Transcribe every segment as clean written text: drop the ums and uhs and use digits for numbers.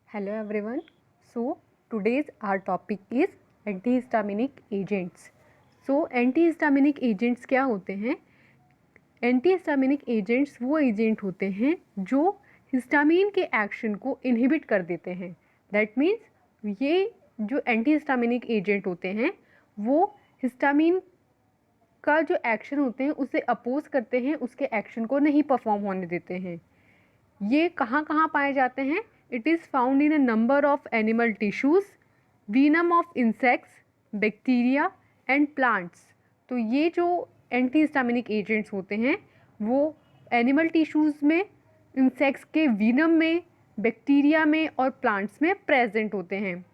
Hello everyone. So today's our topic is antihistaminic agents. So antihistaminic agents क्या होते हैं? Antihistaminic agents वो agent होते हैं जो हिस्टामिन के एक्शन को इनहिबिट कर देते हैं. दैट मीन्स ये जो एंटीहिस्टामिनिक एजेंट होते हैं वो हिस्टामिन का जो एक्शन होते हैं उसे अपोज करते हैं, उसके एक्शन को नहीं परफॉर्म होने देते हैं. ये कहाँ कहाँ पाए जाते हैं? It is found in a number of animal tissues, venom of insects, bacteria and plants. तो ये जो एंटीहिस्टामिनिक एजेंट्स होते हैं वो एनिमल टिश्यूज़ में, इंसेक्ट्स के वीनम में, बैक्टीरिया में और प्लांट्स में प्रेजेंट होते हैं.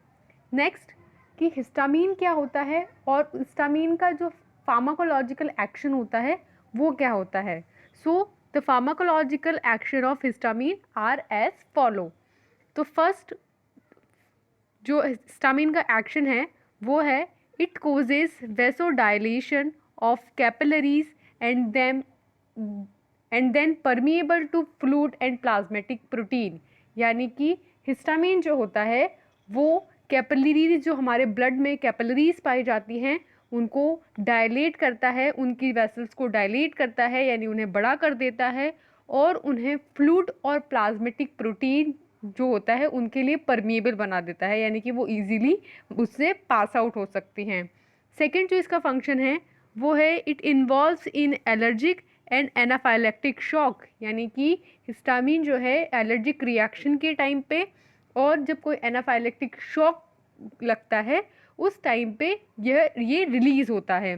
नेक्स्ट कि हिस्टामिन क्या होता है और हिस्टामिन का जो फार्माकोलॉजिकल एक्शन होता है वो क्या होता है. So the pharmacological action of histamine are as follow. तो फर्स्ट जो हिस्टामिन का एक्शन है वो है it causes vasodilation of capillaries and then permeable to fluid and plasmatic protein. यानी कि हिस्टामिन जो होता है वो कैपिलरीज, जो हमारे ब्लड में कैपिलरीज पाई जाती हैं, उनको डायलेट करता है, उनकी वेसल्स को डायलेट करता है यानी उन्हें बड़ा कर देता है और उन्हें फ्लूइड और प्लाज्मेटिक प्रोटीन जो होता है उनके लिए परमिएबल बना देता है, यानी कि वो इजीली उससे पास आउट हो सकती हैं. सेकेंड जो इसका फंक्शन है वो है it involves in allergic and anaphylactic shock. यानी कि हिस्टामिन जो है एलर्जिक रिएक्शन के टाइम पे और जब कोई एनाफाइलेक्टिक शॉक लगता है उस टाइम पे ये रिलीज होता है.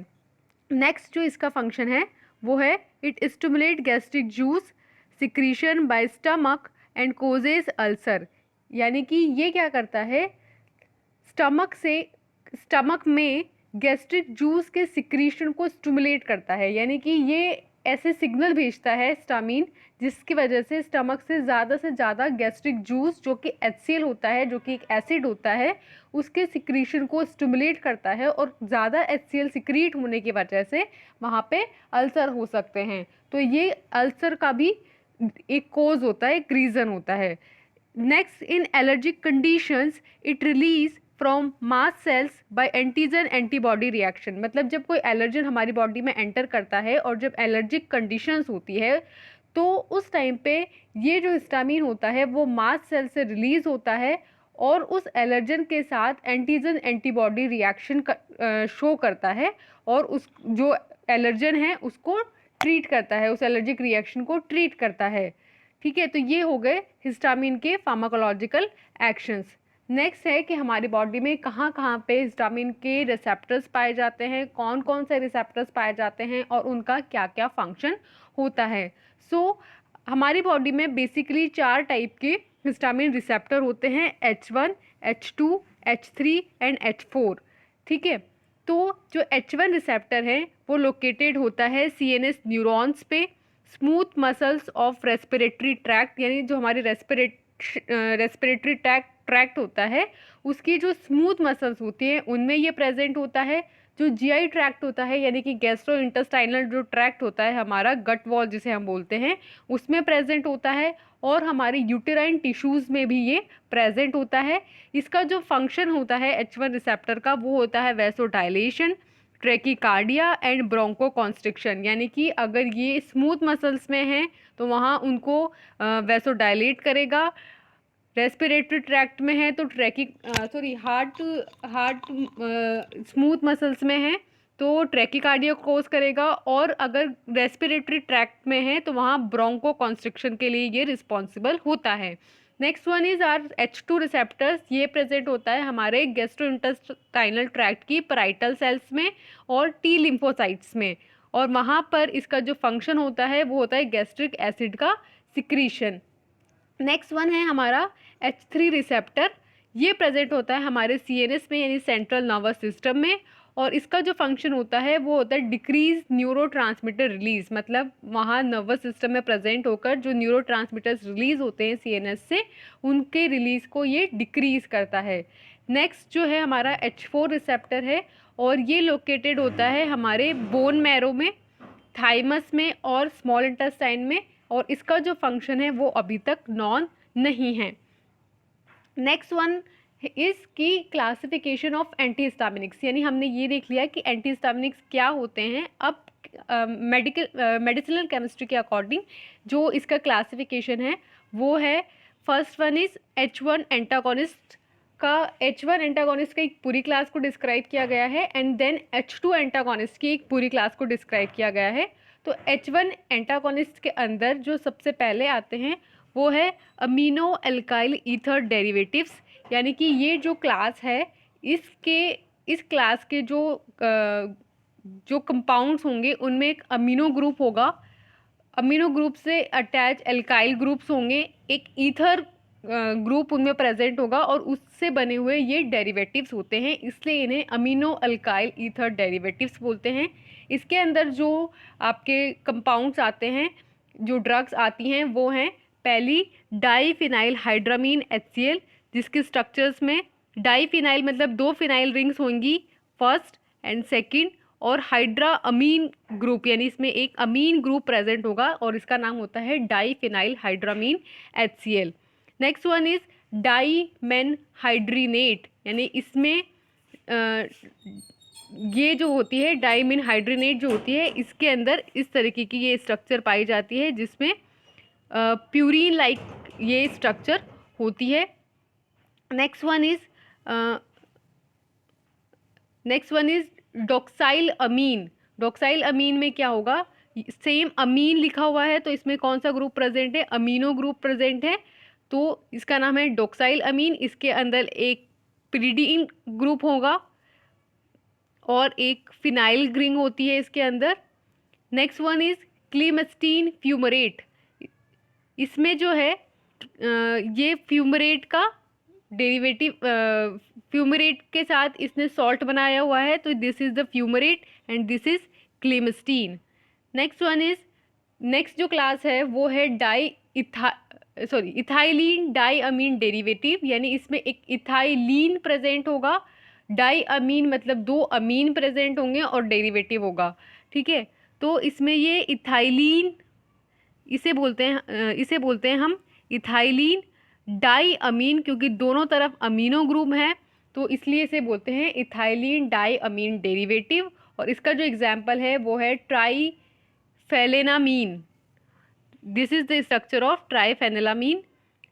नेक्स्ट जो इसका फंक्शन है वो है it stimulate gastric juice secretion bye stomach and causes ulcer. यानी कि ये क्या करता है, स्टमक में गैस्ट्रिक जूस के सिक्रीशन को स्टिमुलेट करता है. यानी कि ये ऐसे सिग्नल भेजता है हिस्टामिन जिसकी वजह से स्टमक से ज़्यादा गैस्ट्रिक जूस जो कि HCl होता है, जो कि एक एसिड होता है, उसके सिक्रीशन को स्टिमुलेट करता है और ज़्यादा HCl सिक्रीट होने की वजह से वहाँ पे अल्सर हो सकते हैं. तो ये अल्सर का भी एक कोज होता है, एक रीज़न होता है. Next in allergic conditions it release from mast cells by antigen antibody reaction. मतलब जब कोई एलर्जन हमारी बॉडी में एंटर करता है और जब एलर्जिक कंडीशंस होती है तो उस टाइम पे ये जो हिस्टामिन होता है वो मास्ट सेल से रिलीज होता है और उस एलर्जन के साथ एंटीजन एंटीबॉडी रिएक्शन शो करता है और उस जो एलर्जन है उसको ट्रीट करता है, उस एलर्जिक रिएक्शन को ट्रीट करता है. ठीक है, तो ये हो गए हिस्टामिन के फार्माकोलॉजिकल एक्शंस. नेक्स्ट है कि हमारी बॉडी में कहाँ कहाँ पे हिस्टामिन के रिसेप्टर्स पाए जाते हैं, कौन कौन से रिसेप्टर्स पाए जाते हैं और उनका क्या क्या फंक्शन होता है. सो हमारी बॉडी में बेसिकली 4 टाइप के हिस्टामिन रिसेप्टर होते हैं, H1, H2, H3 and H4. ठीक है, तो जो H1 रिसेप्टर है वो लोकेटेड होता है CNS न्यूरॉन्स पे, smooth muscles of respiratory tract. यानी जो हमारे रेस्पिरेटरी ट्रैक्ट होता है उसकी जो स्मूथ मसल्स होती हैं उनमें ये प्रेजेंट होता है. जो GI ट्रैक्ट होता है यानी कि गैस्ट्रो इंटेस्टाइनल जो ट्रैक्ट होता है, हमारा गट वॉल जिसे हम बोलते हैं, उसमें प्रेजेंट होता है और हमारे यूटेराइन टिश्यूज़ में भी ये प्रेजेंट होता है. इसका जो फंक्शन होता है H1 रिसेप्टर का वो होता है वेसोडाइलेशन, ट्रेकिकार्डिया एंड ब्रोंको कॉन्स्ट्रिक्शन. यानी कि अगर ये स्मूथ मसल्स में हैं तो वहाँ उनको वेसोडाइलेट करेगा, रेस्पिरेटरी ट्रैक्ट में है तो हार्ट स्मूथ मसल्स में है तो ट्रैकिकार्डिया कोज करेगा और अगर रेस्पिरेटरी ट्रैक्ट में है तो वहाँ ब्रोंको कॉन्स्ट्रिक्शन के लिए ये रिस्पॉन्सिबल होता है. Next one is are H2 receptors. ये प्रेजेंट होता है हमारे गैस्ट्रोइंटेस्टाइनल ट्रैक्ट की पैराइटल सेल्स में और T लिम्फोसाइट्स में, और वहाँ पर इसका जो फंक्शन होता है वो होता है गैस्ट्रिक एसिड का सिक्रीशन. नेक्स्ट वन है हमारा H3 रिसेप्टर. ये प्रेजेंट होता है हमारे CNS में यानी सेंट्रल नर्वस सिस्टम में और इसका जो फंक्शन होता है वो होता है डिक्रीज न्यूरोट्रांसमीटर रिलीज. मतलब वहाँ नर्वस सिस्टम में प्रेजेंट होकर जो न्यूरोट्रांसमीटर्स रिलीज होते हैं CNS से उनके रिलीज को ये डिक्रीज करता है. नेक्स्ट जो है हमारा H4 रिसेप्टर है और ये लोकेटेड होता है हमारे बोन मैरो में, थाइमस में और स्मॉल इंटेस्टाइन में और इसका जो फंक्शन है वो अभी तक नॉन नहीं है. नेक्स्ट वन इज की क्लासिफिकेशन ऑफ एंटीहिस्टामिनिक्स, यानी हमने ये देख लिया कि एंटीहिस्टामिनिक्स क्या होते हैं। अब मेडिसिनल केमिस्ट्री के अकॉर्डिंग जो इसका क्लासिफिकेशन है वो है, first one is H1 antagonist का, H1 एंटागोनिस्ट का एक पूरी क्लास को डिस्क्राइब किया गया है, एंड देन H2 एंटागोनिस्ट की एक पूरी क्लास को डिस्क्राइब किया गया है। तो H1 एंटागोनिस्ट के अंदर जो सबसे पहले आते हैं वो है अमीनो अल्काइल ईथर डेरिवेटिव्स, यानी कि ये जो क्लास है इस क्लास के जो कंपाउंड्स होंगे उनमें एक अमीनो ग्रुप होगा, अमीनो ग्रुप से अटैच एल्काइल ग्रुप्स होंगे, एक ईथर ग्रुप उनमें प्रेजेंट होगा और उससे बने हुए ये डेरिवेटिव्स होते हैं, इसलिए इन्हें अमीनो अल्काइल ईथर डेरिवेटिव्स बोलते हैं। इसके अंदर जो आपके कंपाउंड्स आते हैं, जो ड्रग्स आती हैं वो हैं, पहली डाईफिनाइल हाइड्रामीन HCl, जिसके स्ट्रक्चर्स में डाईफिनाइल मतलब 2 फिनाइल रिंग्स होंगी फर्स्ट एंड सेकंड, और हाइड्रा अमीन ग्रुप यानी इसमें एक अमीन ग्रुप प्रेजेंट होगा और इसका नाम होता है diphenhydramine HCl। Next one is dimenhydrinate, यानी इसमें ये जो होती है डाईमेन हाइड्रीनेट जो होती है इसके अंदर इस तरीके की ये स्ट्रक्चर पाई जाती है जिसमें प्यूरिन लाइक ये स्ट्रक्चर होती है। नेक्स्ट वन इज डॉक्साइल अमीन। डॉक्साइल अमीन में क्या होगा, सेम अमीन लिखा हुआ है तो इसमें कौन सा ग्रुप प्रेजेंट है, अमीनो ग्रुप प्रेजेंट है, तो इसका नाम है डॉक्साइल अमीन। इसके अंदर एक पिरिडीन ग्रुप होगा और एक फिनाइल रिंग होती है इसके अंदर। नेक्स्ट वन इज क्लीमेस्टीन फ्यूमरेट, इसमें जो है ये फ्यूमरेट का डेरिवेटिव, फ्यूमरेट के साथ इसने सॉल्ट बनाया हुआ है, तो this is the fumarate and this is clemastine. Next जो क्लास है वो है इथाइलिन डाई अमीन डेरिवेटिव, यानी इसमें एक इथाइलिन प्रेजेंट होगा, डाई अमीन मतलब 2 अमीन प्रेजेंट होंगे और डेरिवेटिव होगा, ठीक है। तो इसमें ये इथाइलिन इसे बोलते हैं हम इथाइलिन डाई अमीन, क्योंकि दोनों तरफ अमीनो ग्रुप है तो इसलिए इसे बोलते हैं इथाइलिन डाई अमीन डेरिवेटिव। और इसका जो एग्जाम्पल है वो है tripelennamine, this is the structure of tripelennamine.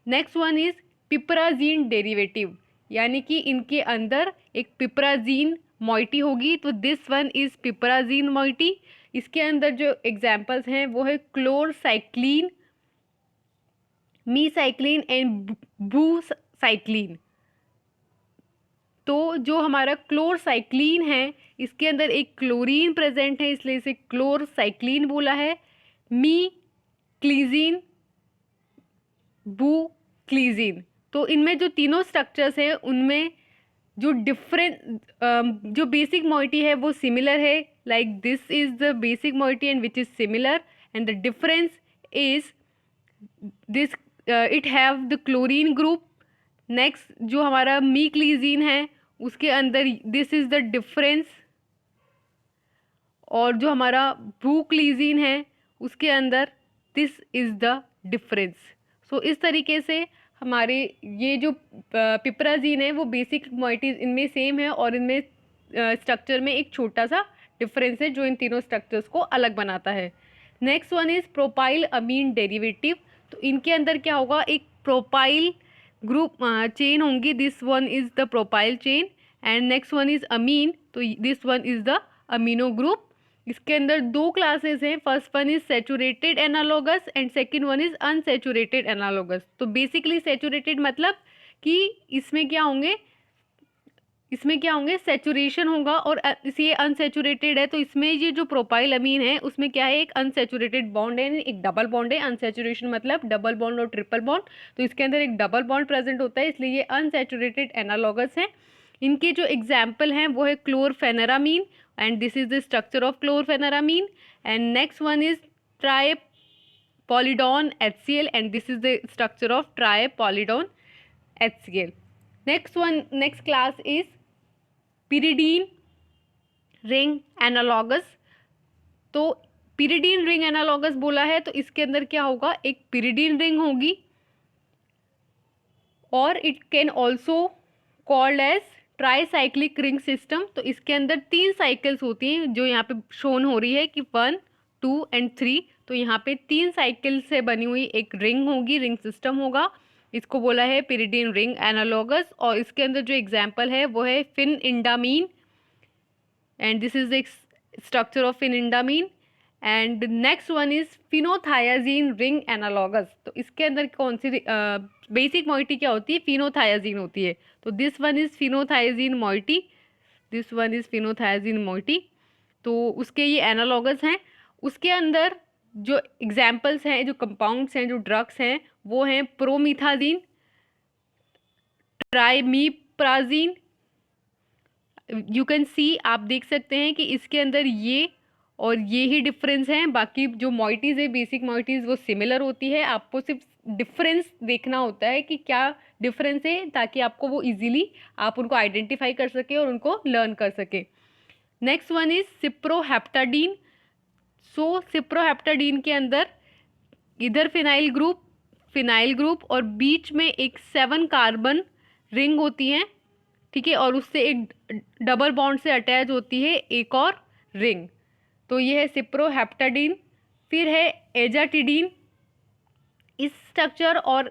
Next one is piperazine derivative, यानी कि इनके अंदर एक पिपराजीन मॉइटी होगी, तो this one is piperazine moiety. इसके अंदर जो एग्जाम्पल्स हैं वो है क्लोरसाइक्लिन, मीसाइक्लिन एंड बूसाइक्लिन। तो जो हमारा क्लोरसाइक्लिन है इसके अंदर एक क्लोरीन प्रेजेंट है इसलिए इसे क्लोरसाइक्लिन बोला है। मी क्लीजिन, बू क्लीजिन, तो इनमें जो तीनों स्ट्रक्चर्स हैं उनमें जो जो बेसिक मॉइटी है वो सिमिलर है, like this is the basic moiety and which is similar, and the difference is this it have the chlorine group. Next जो हमारा मीक्लीजीन है उसके अंदर दिस इज द डिफरेंस, और जो हमारा ब्रूक्लीजीन है उसके अंदर दिस इज द डिफरेंस। सो इस तरीके से हमारे ये जो पिपराजीन है वो बेसिक मॉइटीज इनमें सेम है और इनमें स्ट्रक्चर में एक छोटा सा डिफरेंस है जो इन तीनों स्ट्रक्चर्स को अलग बनाता है। Next one is propylamine derivative, तो इनके अंदर क्या होगा, एक प्रोपाइल ग्रुप चेन होंगी, this one is the propyl chain, and next one is amine, तो this one is the amino group. इसके अंदर 2 क्लासेस हैं, first one is saturated analogues and second one is unsaturated analogues. तो basically saturated मतलब कि इसमें क्या होंगे सैचुरेशन होगा, और ये अनसैचुरेटेड है तो इसमें ये जो प्रोपाइल अमीन है उसमें क्या है, एक अनसैचुरेटेड बॉन्ड है, एक डबल बॉन्ड है। अनसैचुरेशन मतलब डबल बॉन्ड और ट्रिपल बॉन्ड, तो इसके अंदर एक डबल बॉन्ड प्रेजेंट होता है इसलिए ये अनसैचुरेटेड एनालॉगस है। इनके जो एग्जाम्पल हैं वो है क्लोरफेनेरामीन, and this is the structure of chlorpheniramine, and next one is tripolydon HCl, and this is the structure of tripolydon HCl. Next class is pyridine ring analogous। तो pyridine ring analogous बोला है तो इसके अंदर क्या होगा, एक pyridine ring होगी और it can also called as tricyclic ring system. तो इसके अंदर 3 साइकिल्स होती हैं जो यहाँ पे शोन हो रही है कि 1, 2 एंड 3। तो यहाँ पे 3 साइकिल से बनी हुई एक रिंग होगी, रिंग सिस्टम होगा। इसको बोला है पिरिडिन रिंग एनालॉगस। और इसके अंदर जो एग्जाम्पल है वो है phenindamine, and this is the structure of phenindamine. And next one is phenothiazine ring analogues. तो इसके अंदर कौन सी बेसिक मॉइटी क्या होती है? फिनोथायाजीन होती है। तो this one is phenothiazine moiety, this one is phenothiazine moiety. तो उसके ये एनालॉगस हैं। उसके अंदर जो एग्जाम्पल्स हैं, जो कंपाउंड्स हैं, जो ड्रग्स हैं, वो हैं प्रोमिथाजीन, ट्राइमीप्राजीन। यू कैन सी, आप देख सकते हैं कि इसके अंदर ये और ये ही डिफरेंस हैं। बाकी जो मॉइटीज़ है, बेसिक मॉइटीज़, वो सिमिलर होती है। आपको सिर्फ डिफरेंस देखना होता है कि क्या डिफरेंस है, ताकि आपको वो इजीली आप उनको आइडेंटिफाई कर सके और उनको लर्न कर सके। Next one is cyproheptadine. So cyproheptadine के अंदर इधर फिनाइल ग्रुप और बीच में एक 7 कार्बन रिंग होती है, ठीक है, और उससे एक डबल बॉन्ड से अटैच होती है एक और रिंग। तो ये है सिप्रोहेप्टाडीन। फिर है एजाटिडीन। इस स्ट्रक्चर और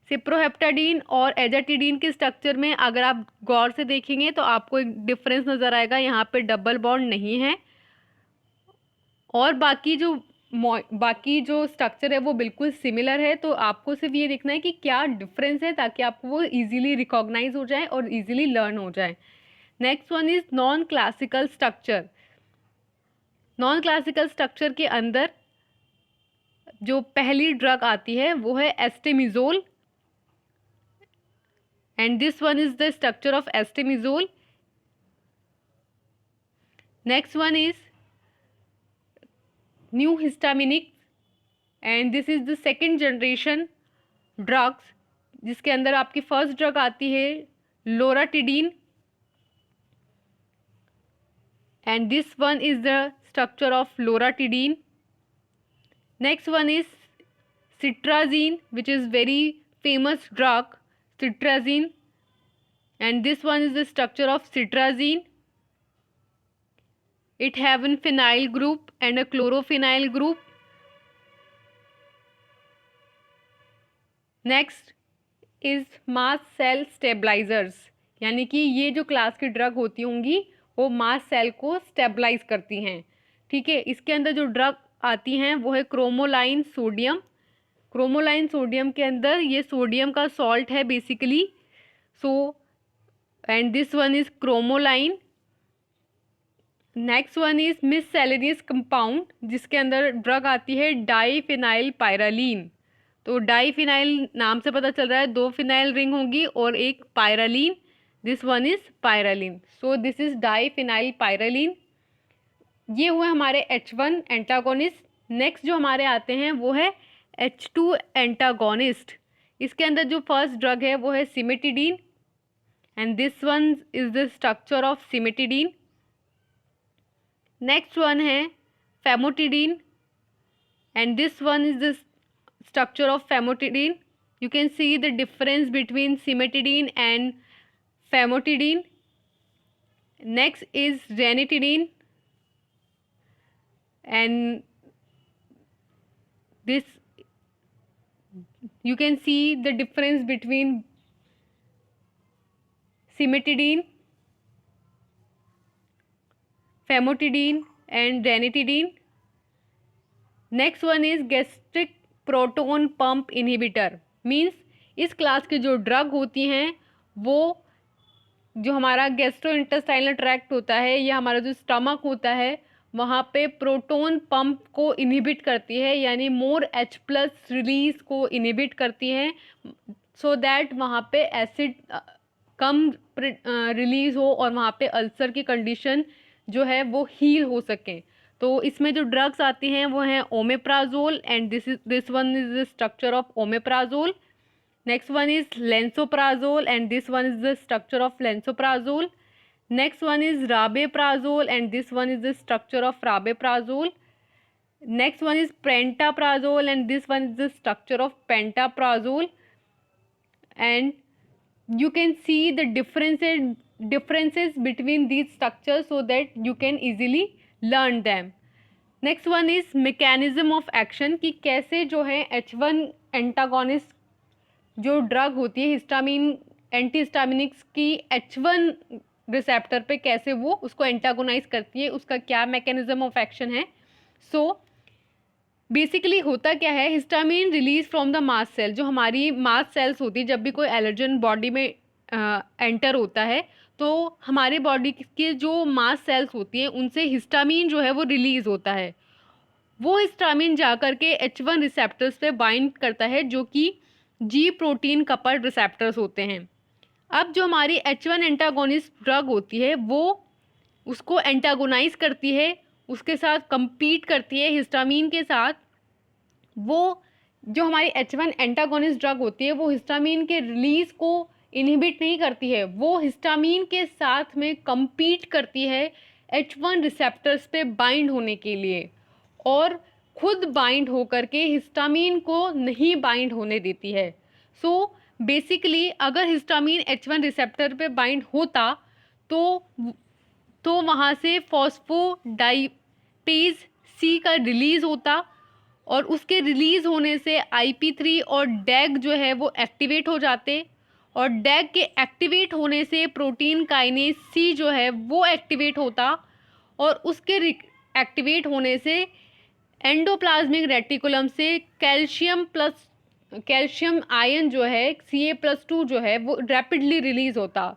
सिप्रोहेप्टाडीन और एजाटिडीन के स्ट्रक्चर में अगर आप गौर से देखेंगे तो आपको एक डिफरेंस नज़र आएगा। यहाँ पे डबल बॉन्ड नहीं है और बाकी जो स्ट्रक्चर है वो बिल्कुल सिमिलर है। तो आपको सिर्फ ये देखना है कि क्या डिफरेंस है, ताकि आपको वो इजीली रिकॉग्नाइज हो जाए और इजीली लर्न हो जाए। Next one is non classical structure. Non classical structure के अंदर जो पहली ड्रग आती है वो है astemizole, and this one is the structure of astemizole. Next one is new histaminic, and this is the second generation drugs, जिसके अंदर आपकी फर्स्ट ड्रग आती है loratadine, and this one is the structure of loratadine. Next one is cetirizine, which is very famous drug, cetirizine, and this one is the structure of citrazine. It have a phenyl group and a chlorophenyl group. Next is mast cell stabilizers, यानी कि ये जो class की drug होती होंगी वो mast cell को stabilise करती हैं, ठीक है। इसके अंदर जो ड्रग आती हैं वो है क्रोमोलाइन सोडियम। क्रोमोलाइन सोडियम के अंदर ये सोडियम का सॉल्ट है basically. So and this one is chromoline. Next one is miscellaneous compound, जिसके अंदर ड्रग आती है डाईफिनाइल पायरालीन। तो डाईफिनाइल नाम से पता चल रहा है 2 फिनाइल रिंग होगी और एक pyraline, this one is pyraline. So this is diphenylpyraline. ये हुए हमारे H1 एंटागोनिस्ट। नेक्स्ट जो हमारे आते हैं वो है H2 एंटागोनिस्ट। इसके अंदर जो फर्स्ट ड्रग है वो है cimetidine, and this one is the structure of cimetidine. Next one है famotidine, and this one is the structure of famotidine. You can see the difference between cimetidine and famotidine. Next is ranitidine, and this you can see the difference between cimetidine, famotidine and ranitidine. Next one is gastric proton pump inhibitor, means इस class की जो drug होती हैं वो जो हमारा gastrointestinal tract होता है या हमारा जो स्टमक होता है वहाँ पे प्रोटोन पंप को इनहिबिट करती है, यानी मोर H+ रिलीज को इनहिबिट करती है, सो दैट वहाँ पे एसिड कम रिलीज हो और वहाँ पे अल्सर की कंडीशन जो है वो हील हो सके। तो इसमें जो ड्रग्स आती हैं वो हैं omeprazole, and this one is the structure of omeprazole. Next one is lansoprazole, and this one is the structure of lansoprazole. Next one is rabeprazole, and this one is the structure of rabeprazole. Next one is pantoprazole, and this one is the structure of pantoprazole. And you can see the differences between these structures so that you can easily learn them. Next one is mechanism of action, कि कैसे जो है H1 antagonist जो drug होती है histamine anti histaminics की H1 receptor पे कैसे वो उसको एंटागोनाइज करती है, उसका क्या मैकेनिज्म ऑफ एक्शन है. सो बेसिकली होता क्या है, histamine release from the mast cell, जो हमारी मास्ट सेल्स होती है, जब भी कोई एलर्जन बॉडी में एंटर होता है तो हमारे बॉडी के जो मास्ट सेल्स होती हैं उनसे हिस्टामिन जो है वो रिलीज होता है. वो हिस्टामिन जा करके H1 रिसेप्टर्स पे बाइंड करता है जो कि जी प्रोटीन कपल्ड रिसेप्टर्स होते हैं. अब जो हमारी H1 एंटागोनिस्ट ड्रग होती है वो उसको एंटागोनाइज करती है, उसके साथ compete करती है हिस्टामिन के साथ. वो जो हमारी H1 एंटागोनिस्ट ड्रग होती है वो हिस्टामिन के रिलीज को इनहिबिट नहीं करती है, वो हिस्टामिन के साथ में compete करती है H1 रिसेप्टर्स पे बाइंड होने के लिए, और खुद बाइंड होकर के हिस्टामिन को नहीं बाइंड होने देती है. सो बेसिकली अगर हिस्टामिन H1 रिसेप्टर पे बाइंड होता तो वहाँ से फॉस्फोडाइपेज सी का रिलीज होता, और उसके रिलीज होने से IP3 और डैग जो है वो एक्टिवेट हो जाते, और डैग के एक्टिवेट होने से प्रोटीन काइनेज सी जो है वो एक्टिवेट होता, और उसके एक्टिवेट होने से एंडोप्लाज्मिक रेटिकुलम से कैल्शियम आयन जो है Ca+2 जो है वो रैपिडली रिलीज होता,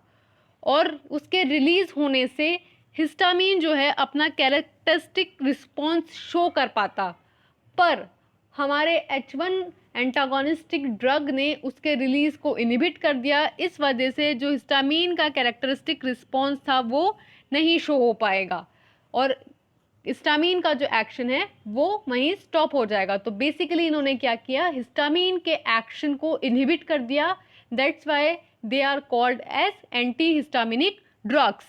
और उसके रिलीज होने से हिस्टामिन जो है अपना कैरेक्टरिस्टिक रिस्पॉन्स शो कर पाता. पर हमारे H1 एंटागोनिस्टिक ड्रग ने उसके रिलीज को इनहिबिट कर दिया, इस वजह से जो हिस्टामिन का कैरेक्टरिस्टिक रिस्पॉन्स था वो नहीं शो हो पाएगा, और हिस्टामिन का जो एक्शन है वो वहीं स्टॉप हो जाएगा. तो बेसिकली इन्होंने क्या किया, हिस्टामिन के एक्शन को इनहिबिट कर दिया. That's why they are called as anti histaminic drugs.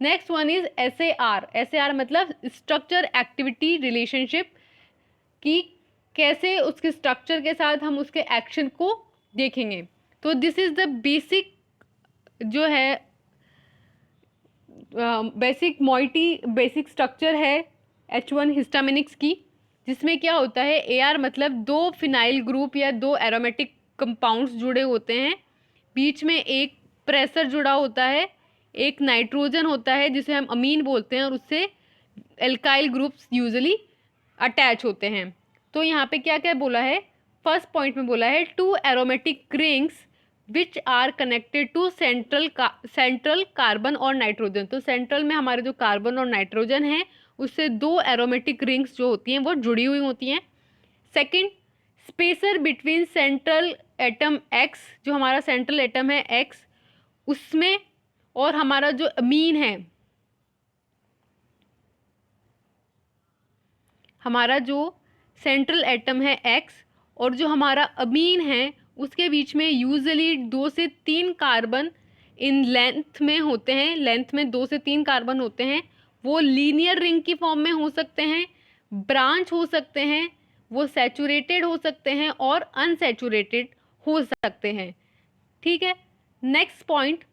Next one is SAR मतलब स्ट्रक्चर एक्टिविटी रिलेशनशिप, कि कैसे उसके स्ट्रक्चर के साथ हम उसके एक्शन को देखेंगे. तो दिस इज द बेसिक जो है बेसिक स्ट्रक्चर है H1 हिस्टामिनिक्स की, जिसमें क्या होता है, AR मतलब दो फिनाइल ग्रुप या दो एरोमेटिक कंपाउंड्स जुड़े होते हैं, बीच में एक प्रेशर जुड़ा होता है, एक नाइट्रोजन होता है जिसे हम अमीन बोलते हैं, और उससे एल्काइल ग्रुप्स यूजुअली अटैच होते हैं. तो यहाँ पे क्या क्या बोला है, फर्स्ट पॉइंट में बोला है 2 aromatic rings which are connected to central carbon और नाइट्रोजन. तो सेंट्रल में हमारे जो कार्बन और नाइट्रोजन है उससे 2 एरोमेटिक रिंग्स जो होती हैं वो जुड़ी हुई होती हैं. Second, spacer between central atom X, जो हमारा सेंट्रल एटम है X उसमें, और हमारा जो अमीन है, हमारा जो सेंट्रल एटम है X और जो हमारा अमीन है उसके बीच में यूजुअली 2 से 3 कार्बन इन लेंथ में होते हैं. लेंथ में 2 से 3 कार्बन होते हैं. वो लीनियर रिंग की फॉर्म में हो सकते हैं, ब्रांच हो सकते हैं, वो सैचुरेटेड हो सकते हैं और अनसैचुरेटेड हो सकते हैं. ठीक है. Next point,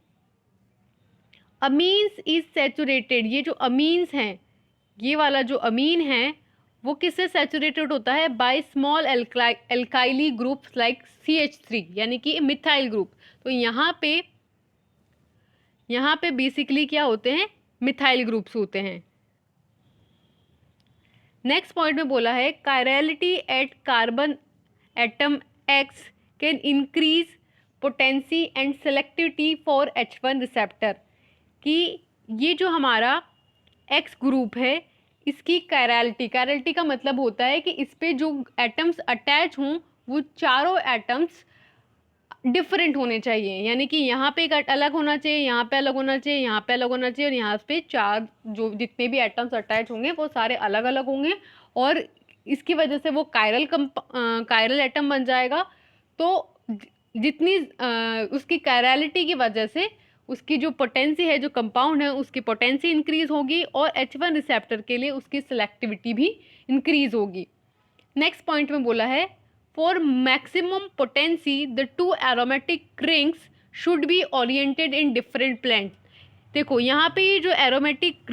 amines is saturated. ये जो अमीन्स हैं, ये वाला जो अमीन है वो किससे सैचुरेटेड होता है, by small alkyl groups like CH3 यानी कि मिथाइल ग्रुप. तो यहाँ पे बेसिकली क्या होते हैं, मिथाइल ग्रुप्स होते हैं. नेक्स्ट पॉइंट में बोला है chirality at carbon atom X can increase potency and selectivity for H1 receptor, कि ये जो हमारा X ग्रुप है इसकी कायरलिटी का मतलब होता है कि इस पे जो एटम्स अटैच हों वो चारों एटम्स डिफरेंट होने चाहिए, यानी कि यहाँ पे एक अलग होना चाहिए, यहाँ पे अलग होना चाहिए, यहाँ पे अलग होना चाहिए, और यहाँ पे 4 जो जितने भी एटम्स अटैच होंगे वो सारे अलग अलग होंगे, और इसकी वजह से वो कायरल एटम बन जाएगा. तो जितनी उसकी कायरलिटी की वजह से उसकी जो पोटेंसी है, जो कंपाउंड है उसकी पोटेंसी इंक्रीज होगी, और H1 रिसेप्टर के लिए उसकी सिलेक्टिविटी भी इंक्रीज होगी. नेक्स्ट पॉइंट में बोला है for maximum potency the 2 aromatic rings should be oriented in different plant. देखो यहाँ पे ये जो एरोमेटिक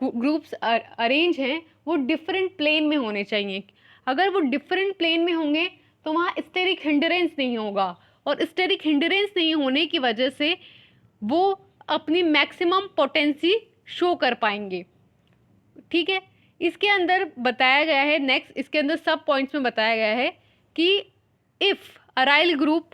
ग्रुप्स अरेंज हैं वो डिफरेंट प्लेन में होने चाहिए। अगर वो डिफरेंट प्लेन में होंगे तो वहाँ स्टेरिक हिंडरेंस नहीं होगा, और स्टेरिक हिंडरेंस नहीं होने की वजह से वो अपनी मैक्सिमम पोटेंसी शो कर पाएंगे। ठीक है, इसके अंदर बताया गया है, नेक्स्ट इसके अंदर सब पॉइंट्स में बताया गया है कि इफ़ अराइल ग्रुप,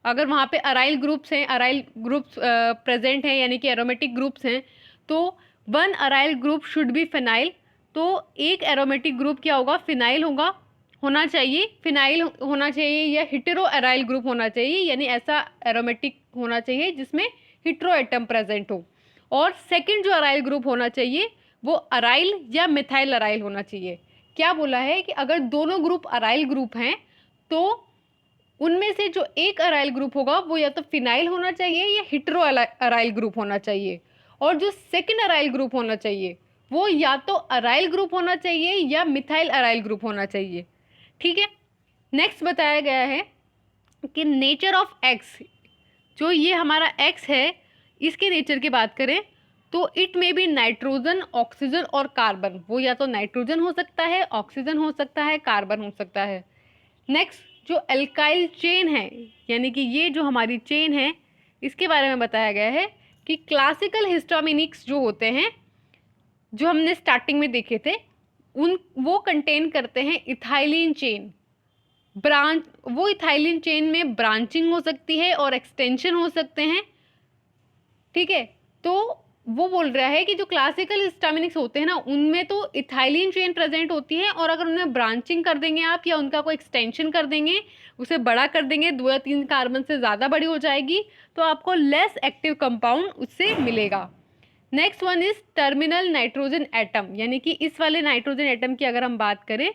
अगर वहाँ पे अराइल ग्रुप्स हैं, अराइल ग्रुप्स प्रेजेंट हैं यानी कि एरोमेटिक ग्रुप्स हैं, तो one aryl group should be phenyl. तो एक एरोमेटिक ग्रुप क्या होगा, फिनाइल होना चाहिए, फिनाइल होना चाहिए, या हिटेरो अराइल ग्रुप होना चाहिए, यानी ऐसा एरोमेटिक होना चाहिए जिसमें हिटेरो एटम प्रेजेंट हो। और सेकंड जो अराइल ग्रुप होना चाहिए वो अराइल या मिथाइल अराइल होना चाहिए। क्या बोला है कि अगर दोनों ग्रुप अराइल ग्रुप हैं तो उनमें से जो एक अराइल ग्रुप होगा वो या तो फिनाइल होना चाहिए या हिटेरो अराइल ग्रुप होना चाहिए, और जो सेकंड अराइल ग्रुप होना चाहिए वो या तो अराइल ग्रुप होना चाहिए या मिथाइल अराइल ग्रुप होना चाहिए। ठीक है, नेक्स्ट बताया गया है कि नेचर ऑफ एक्स, जो ये हमारा एक्स है इसके नेचर की बात करें तो इट में भी नाइट्रोजन, ऑक्सीजन और कार्बन, वो या तो नाइट्रोजन हो सकता है, ऑक्सीजन हो सकता है, कार्बन हो सकता है। नेक्स्ट जो एल्काइल चेन है, यानी कि ये जो हमारी चेन है इसके बारे में बताया गया है कि क्लासिकल हिस्टामिनिक्स जो होते हैं, जो हमने स्टार्टिंग में देखे थे, वो कंटेन करते हैं इथाइलिन चेन। ब्रांच, वो इथाइलिन चेन में ब्रांचिंग हो सकती है और एक्सटेंशन हो सकते हैं। ठीक है, तो वो बोल रहा है कि जो क्लासिकल हिस्टामिनिक्स होते हैं ना उनमें तो इथाइलिन चेन प्रेजेंट होती है, और अगर उन्हें ब्रांचिंग कर देंगे आप या उनका कोई एक्सटेंशन कर देंगे, उसे बड़ा कर देंगे, 2 या 3 कार्बन से ज़्यादा बड़ी हो जाएगी, तो आपको लेस एक्टिव कंपाउंड उससे मिलेगा। Next one is terminal nitrogen atom, यानी कि इस वाले नाइट्रोजन एटम की अगर हम बात करें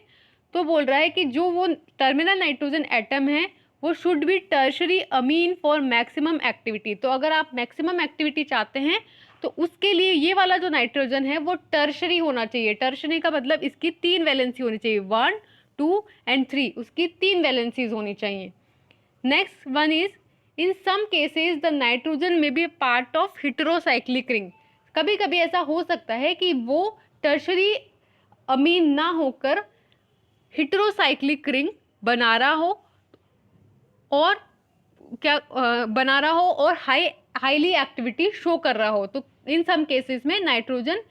तो बोल रहा है कि जो वो टर्मिनल नाइट्रोजन एटम है वो should be tertiary Amin for maximum activity. तो अगर आप मैक्सिमम एक्टिविटी चाहते हैं तो उसके लिए ये वाला जो नाइट्रोजन है वो टर्शरी होना चाहिए। टर्शरी का मतलब इसकी 3 वैलेंसी होनी चाहिए, 1, 2 एंड 3, उसकी 3 वैलेंसीज होनी चाहिए। Next one is in some cases the nitrogen may be part of heterocyclic ring. कभी कभी ऐसा हो सकता है कि वो टर्शरी अमीन ना होकर हेटेरोसाइक्लिक रिंग बना रहा हो, और बना रहा हो और हाईली एक्टिविटी शो कर रहा हो। तो इन सम केसेस में नाइट्रोजन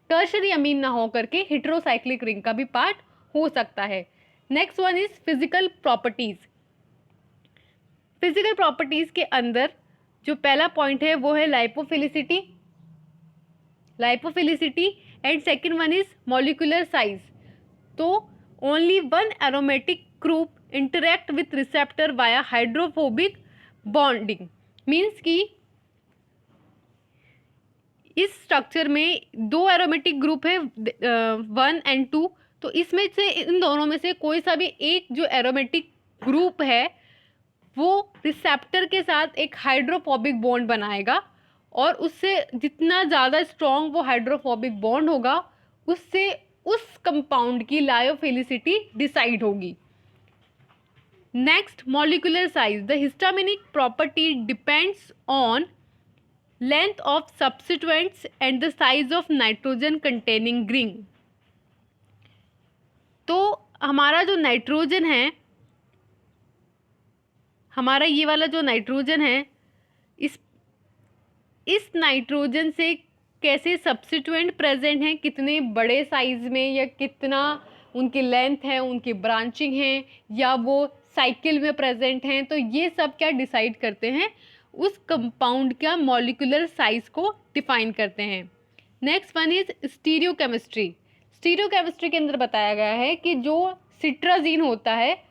टर्शरी अमीन ना होकर के हेटेरोसाइक्लिक रिंग का भी पार्ट हो सकता है। Next one is physical properties. Physical properties के अंदर जो पहला पॉइंट है वो है lipophilicity, and second one is molecular size. तो only one aromatic group interact with receptor via hydrophobic bonding, means कि इस स्ट्रक्चर में 2 एरोमेटिक ग्रुप है, 1 एंड 2, तो इसमें से इन दोनों में से कोई सा भी एक जो एरोमेटिक ग्रुप है वो रिसेप्टर के साथ एक हाइड्रोफोबिक बॉन्ड बनाएगा, और उससे जितना ज़्यादा स्ट्रॉन्ग वो हाइड्रोफोबिक बॉन्ड होगा उससे उस कंपाउंड की लायोफिलिसिटी डिसाइड होगी। Next, molecular size. The histaminic property depends on length of substituents and the size of nitrogen containing ring. तो हमारा जो नाइट्रोजन है, हमारा ये वाला जो नाइट्रोजन है, इस नाइट्रोजन से कैसे सब्स्टिट्यूएंट प्रेजेंट हैं, कितने बड़े साइज में या कितना उनकी लेंथ है, उनकी ब्रांचिंग है, या वो साइकिल में प्रेजेंट हैं, तो ये सब क्या डिसाइड करते हैं, उस कंपाउंड का मॉलिक्यूलर साइज को डिफाइन करते हैं। Next one is stereochemistry. Stereochemistry के अंदर बताया गया है कि जो सिट्राजीन होता है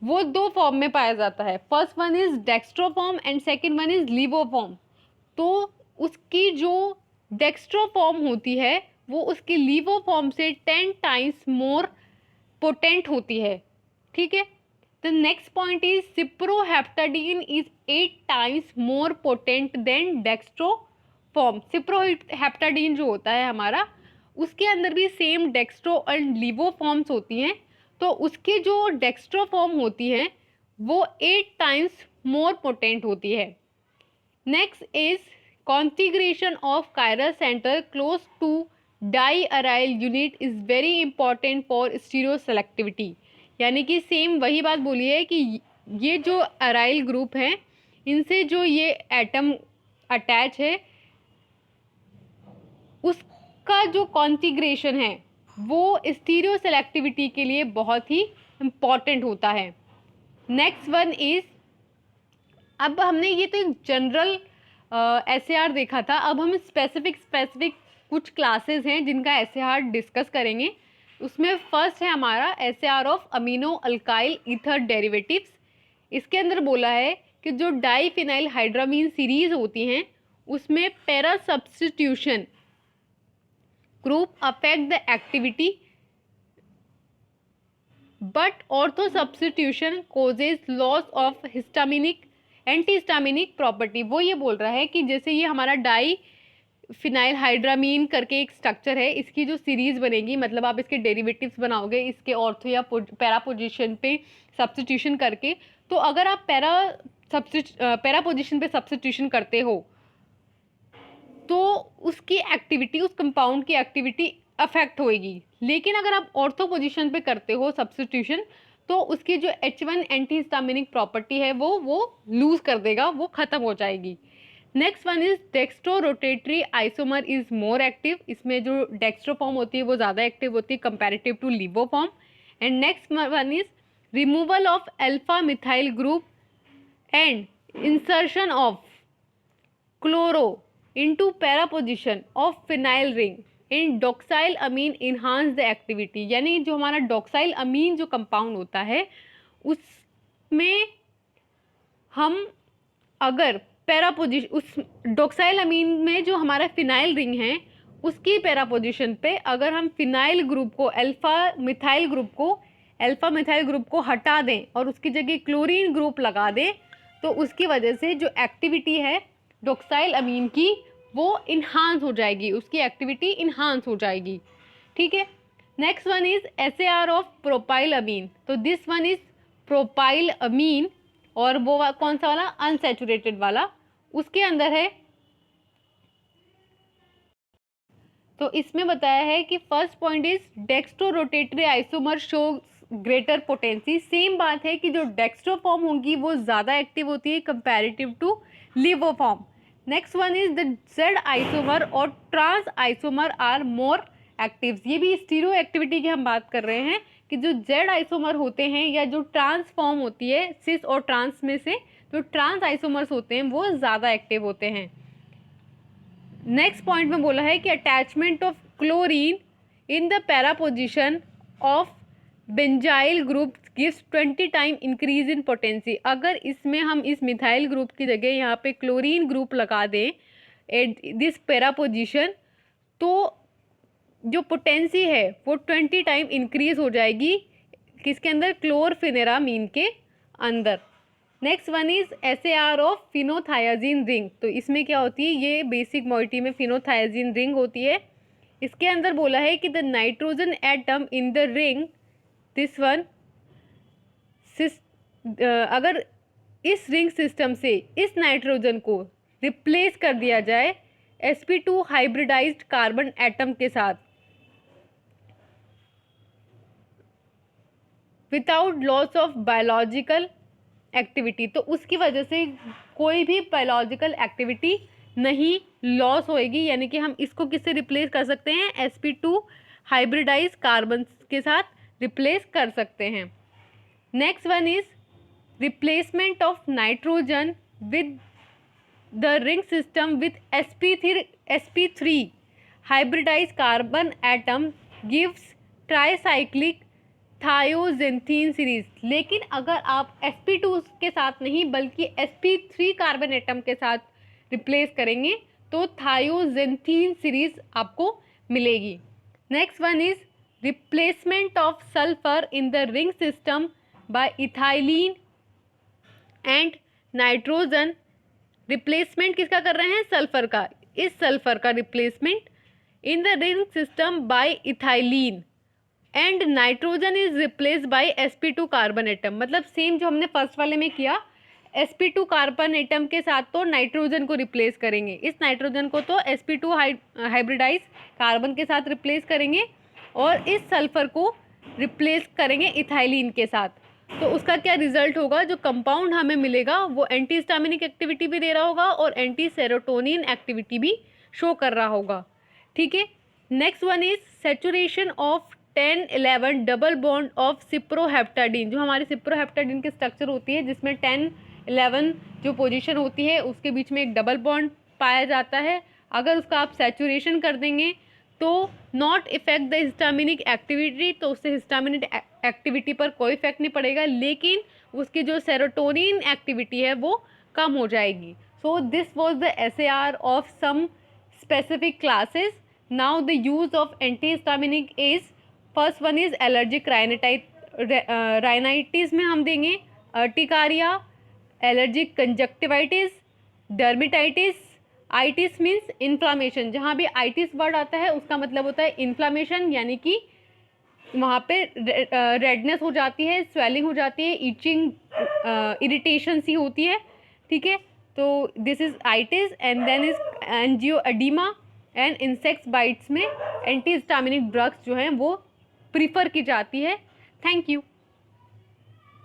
वो 2 फॉर्म में पाया जाता है। First one is dextro form and second one is levo form. तो उसकी जो डेक्स्ट्रो फॉर्म होती है वो उसकी लीवो फॉर्म से 10 टाइम्स मोर पोटेंट होती है। ठीक है, the next point is cyproheptadine is 8 times more potent than dextro form. Cyproheptadine जो होता है हमारा, उसके अंदर भी same dextro and levo forms होती हैं, तो उसकी जो डेक्स्ट्रो फॉर्म होती है वो 8 टाइम्स मोर पोटेंट होती है। Next is configuration of chiral centre close to diaryl unit is very important for stereoselectivity. यानी कि सेम वही बात बोली है कि ये जो अराइल ग्रुप हैं इनसे जो ये एटम अटैच है उसका जो कॉन्फिगरेशन है वो स्टीरियो सेलेक्टिविटी के लिए बहुत ही इम्पॉर्टेंट होता है। नेक्स्ट वन इज, अब हमने ये तो एक जनरल SAR देखा था, अब हम स्पेसिफिक कुछ क्लासेस हैं जिनका SAR डिस्कस करेंगे। उसमें फर्स्ट है हमारा SAR of amino alkyl ether derivatives. इसके अंदर बोला है कि जो डाईफिनाइल हाइड्रामीन सीरीज होती हैं उसमें para substitution group affect the activity but ortho substitution causes loss of histaminic antihistaminic property. वो ये बोल रहा है कि जैसे ये हमारा डाई फिनाइल हाइड्रामीन करके एक स्ट्रक्चर है, इसकी जो सीरीज बनेगी, मतलब आप इसके डेरिवेटिव्स बनाओगे इसके ऑर्थो या पैरा पोजीशन पे सब्स्टिट्यूशन करके, तो अगर आप पैरा पोजीशन पे सब्स्टिट्यूशन करते हो तो उसकी एक्टिविटी, उस कंपाउंड की एक्टिविटी अफेक्ट होएगी। लेकिन अगर आप ऑर्थो पोजीशन पे करते हो सब्स्टिट्यूशन तो उसकी जो H1 एंटीहिस्टामिनिक प्रॉपर्टी है वो लूज कर देगा, वो खत्म हो जाएगी। Next one is dextrorotatory isomer is more active. इसमें जो डेक्स्ट्रो फॉर्म होती है वो ज़्यादा एक्टिव होती है comparative to levo form. And next one is removal of alpha methyl group and insertion of chloro into para position of phenyl ring in doxyl amine enhance the activity। यानी जो हमारा डॉक्साइल अमीन जो कंपाउंड होता है उसमें हम अगर पैरा पोजिशन, उस डॉक्साइल अमीन में जो हमारा फिनाइल रिंग है उसकी पैरा पोजिशन पे अगर हम फिनाइल ग्रुप को अल्फा मिथाइल ग्रुप को हटा दें और उसकी जगह क्लोरीन ग्रुप लगा दें तो उसकी वजह से जो एक्टिविटी है डॉक्साइल अमीन की वो इन्हांस हो जाएगी, उसकी एक्टिविटी इन्हांस हो जाएगी। ठीक है। Next one is SAR of propylamine. तो this one is propylamine और वो कौन सा वाला, अनसैचुरेटेड वाला, उसके अंदर है। तो इसमें बताया है कि first point is dextrorotatory isomer show greater potency. Same बात है कि जो डेक्स्ट्रो फॉर्म होगी वो ज़्यादा एक्टिव होती है comparative to levo form. Next one is the Z isomer और trans isomer are more active. ये भी स्टीरियो एक्टिविटी की हम बात कर रहे हैं कि जो जेड आइसोमर होते हैं या जो ट्रांस फॉर्म होती है सिस और ट्रांस में से जो ट्रांस आइसोमर्स होते हैं वो ज़्यादा एक्टिव होते हैं। नेक्स्ट पॉइंट में बोला है कि attachment of chlorine in the para position of benzyl group gives 20 time increase in potency. अगर इसमें हम इस मिथाइल ग्रुप की जगह यहाँ पे क्लोरीन ग्रुप लगा दें एट दिस पैरा पोजिशन तो जो पोटेंसी है वो 20 टाइम इंक्रीज हो जाएगी किसके अंदर, क्लोरफेनेरामीन के अंदर। Next one is SAR of phenothiazine ring. तो इसमें क्या होती है, ये बेसिक मॉइटी में फिनोथायाजीन रिंग होती है। इसके अंदर बोला है कि the nitrogen atom in the ring this one अगर इस रिंग सिस्टम से इस नाइट्रोजन को रिप्लेस कर दिया जाए sp2 हाइब्रिडाइज्ड कार्बन एटम के साथ without loss of biological activity, तो उसकी वजह से कोई भी बायोलॉजिकल एक्टिविटी नहीं लॉस होएगी। यानी कि हम इसको किससे रिप्लेस कर सकते हैं, sp2 हाइब्रिडाइज कार्बन के साथ रिप्लेस कर सकते हैं। Next one is replacement of nitrogen with the ring system with sp3 hybridised carbon atom gives tricyclic thioxanthene series. लेकिन अगर आप sp2 के साथ नहीं बल्कि sp3 कार्बन एटम के साथ रिप्लेस करेंगे तो थायोजेंथीन सीरीज आपको मिलेगी। Next one is replacement of sulphur in the ring system by ethylene and nitrogen. Replacement किसका कर रहे हैं, सल्फर का। इस सल्फर का replacement in the ring system by ethylene and nitrogen is replace by sp2 carbon atom. मतलब same जो हमने फर्स्ट वाले में किया, sp2 कार्बन एटम के साथ तो नाइट्रोजन को रिप्लेस करेंगे, इस नाइट्रोजन को तो sp2 हाइब्रिडाइज कार्बन के साथ रिप्लेस करेंगे और इस सल्फर को रिप्लेस करेंगे इथाइलिन के साथ। तो उसका क्या रिजल्ट होगा, जो कंपाउंड हमें मिलेगा वो एंटी हिस्टामिनिक एक्टिविटी भी दे रहा होगा और एंटी सेरोटोनिन एक्टिविटी भी शो कर रहा होगा। ठीक है, next one is saturation of 10-11 double bond of cyproheptadine. जो हमारी सिप्रोहेप्टाडीन की स्ट्रक्चर होती है जिसमें 10-11 जो पोजीशन होती है उसके बीच में एक डबल बॉन्ड पाया जाता है, अगर उसका आप सेचुरेशन कर देंगे तो not effect the histaminic activity, तो उससे हिस्टामिनिक एक्टिविटी पर कोई इफेक्ट नहीं पड़ेगा, लेकिन उसकी जो सेरोटोनिन एक्टिविटी है वो कम हो जाएगी। So this was the SAR of some specific classes. Now the use of antihistaminic is, first one is allergic rhinitis में हम देंगे urticaria, allergic conjunctivitis, dermatitis, itis means inflammation, जहाँ भी आइटिस वर्ड आता है उसका मतलब होता है इन्फ्लामेशन, यानी कि वहाँ पे रेडनेस हो जाती है, स्वेलिंग हो जाती है, इचिंग, इरिटेशन सी होती है। ठीक है, तो दिस इज आइटिस and then is angioedema and insects bites में एंटी हिस्टामिनिक ड्रग्स जो हैं वो प्रीफर की जाती है। Thank you.